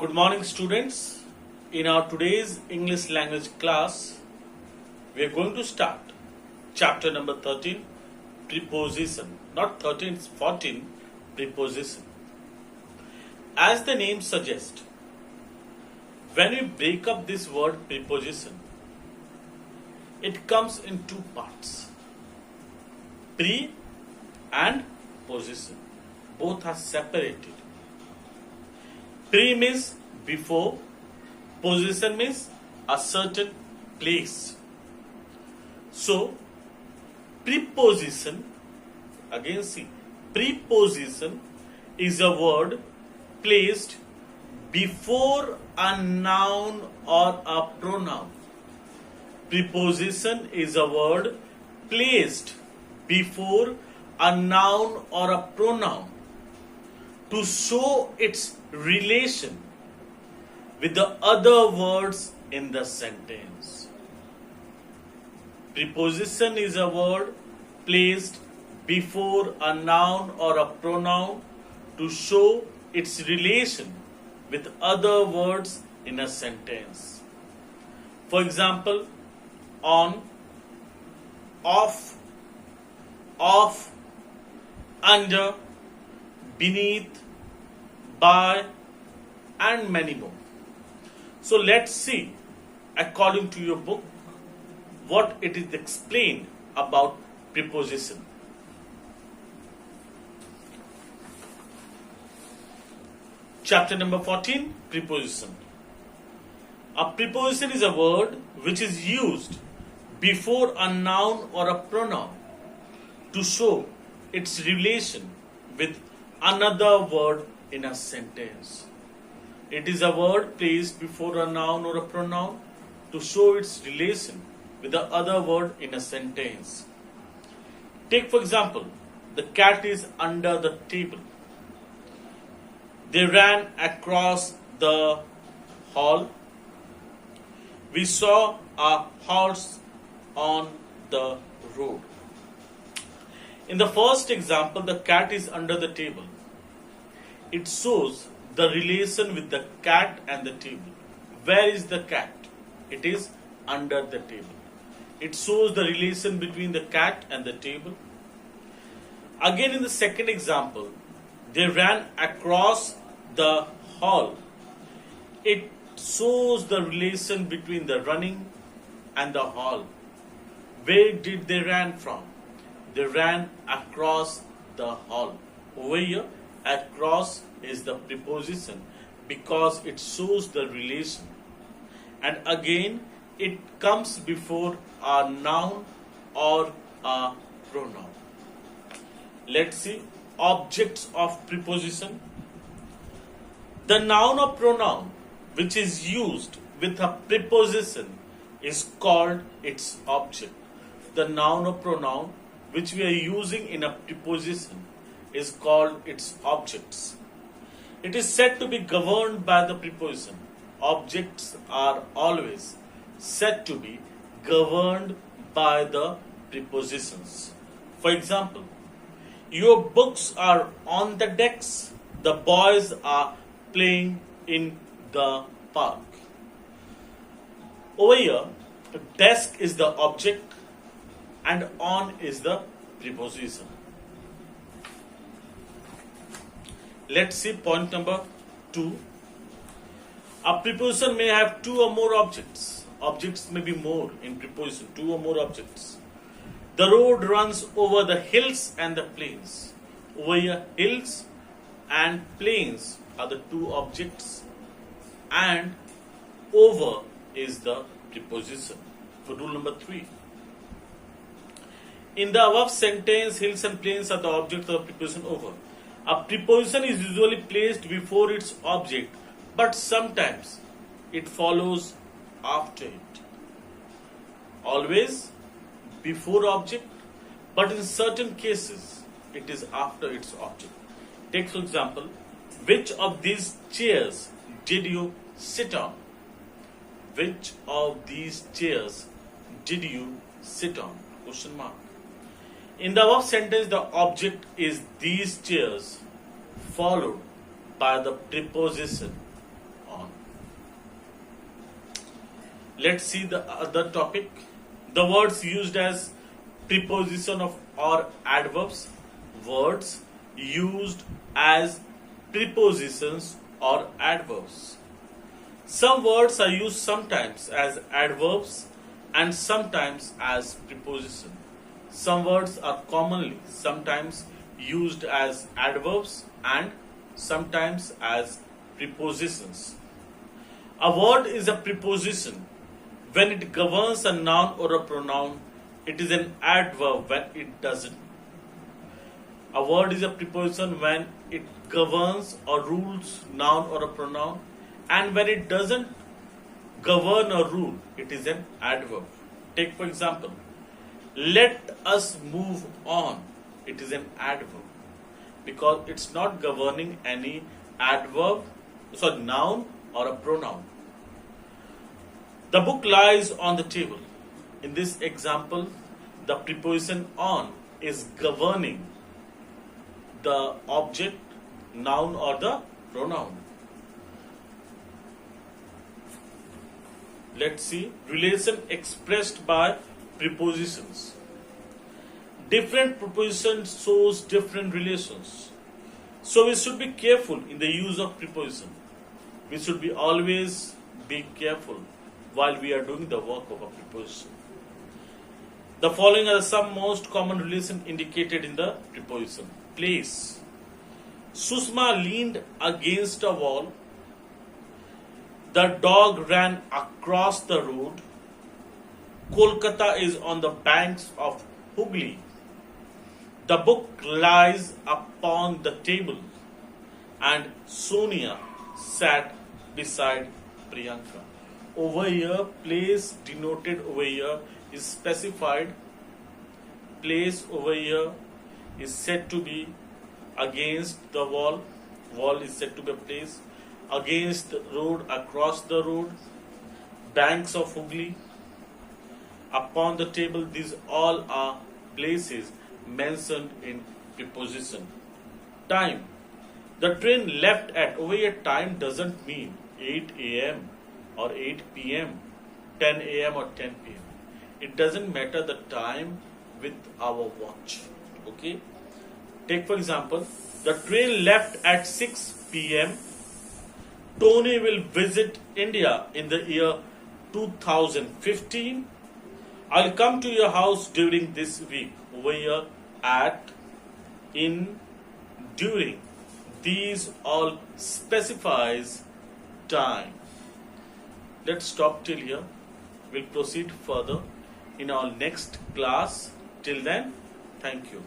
Good morning, students. In our today's English language class, we are going to start chapter number 13, preposition. Not 13, it's 14, preposition. As the name suggests, when we break up this word preposition, it comes in two parts, pre and position. Both are separated. Pre means before, position means a certain place. So, preposition, again see, preposition is a word placed before a noun or a pronoun. Preposition is a word placed before a noun or a pronoun to show its relation with the other words in the sentence. Preposition is a word placed before a noun or a pronoun to show its relation with other words in a sentence. For example, on, off, under, beneath, by, and many more. So let's see, according to your book, what it is explained about preposition. Chapter number 14, preposition. A preposition is a word which is used before a noun or a pronoun to show its relation with another word in a sentence. It is a word placed before a noun or a pronoun to show its relation with the other word in a sentence. Take for example, the cat is under the table. They ran across the hall. We saw a horse on the road. In the first example, the cat is under the table. It shows the relation with the cat and the table. Where is the cat? It is under the table. It shows the relation between the cat and the table. Again, in the second example, they ran across the hall. It shows the relation between the running and the hall. Where did they run from? They ran across the hall. Over here, across is the preposition because it shows the relation. And again, it comes before a noun or a pronoun. Let's see objects of preposition. The noun or pronoun which is used with a preposition is called its object. The noun or pronoun which we are using in a preposition is called its objects. It is said to be governed by the preposition. Objects are always said to be governed by the prepositions. For example, your books are on the decks. The boys are playing in the park. Over here, desk is the object and on is the preposition. Let's see point number 2. A preposition may have two or more objects. Objects may be more in preposition, two or more objects. The road runs over the hills and the plains. Over here, hills and plains are the two objects, and over is the preposition. For rule number 3. In the above sentence, hills and plains are the objects of the preposition over. A preposition is usually placed before its object, but sometimes it follows after it. Always before object, but in certain cases it is after its object. Take for example, which of these chairs did you sit on? Which of these chairs did you sit on? Question mark. In the above sentence, the object is these chairs followed by the preposition on. Let's see the other topic. The words used as preposition of or adverbs. Words used as prepositions or adverbs. Some words are used sometimes as adverbs and sometimes as preposition. Some words are commonly sometimes used as adverbs and sometimes as prepositions. A word is a preposition when it governs a noun or a pronoun. It is an adverb when it doesn't. A word is a preposition when it governs or rules noun or a pronoun, and when it doesn't govern or rule, it is an adverb. Take for example, let us move on. It is an adverb because it's not governing any noun or a pronoun. The book lies on the table. In this example, the preposition on is governing the object, noun or the pronoun. Let's see relation expressed by prepositions. Different prepositions shows different relations. So we should be careful in the use of preposition. We should be always be careful while we are doing the work of a preposition. The following are some most common relations indicated in the preposition. Place. Sushma leaned against a wall. The dog ran across the road. Kolkata is on the banks of Hooghly. The book lies upon the table. And Sonia sat beside Priyanka. Over here, place denoted over here is specified. Place over here is said to be against the wall. Wall is said to be a place. Against the road, across the road. Banks of Hooghly. Upon the table, these all are places mentioned in preposition. Time. The train left at, over here time doesn't mean 8 a.m. or 8 p.m., 10 a.m. or 10 p.m. It doesn't matter the time with our watch. Okay. Take for example, the train left at 6 p.m. Tony will visit India in the year 2015. I'll come to your house during this week. Over here, at, in, during. These all specifies time. Let's stop till here. We'll proceed further in our next class. Till then, thank you.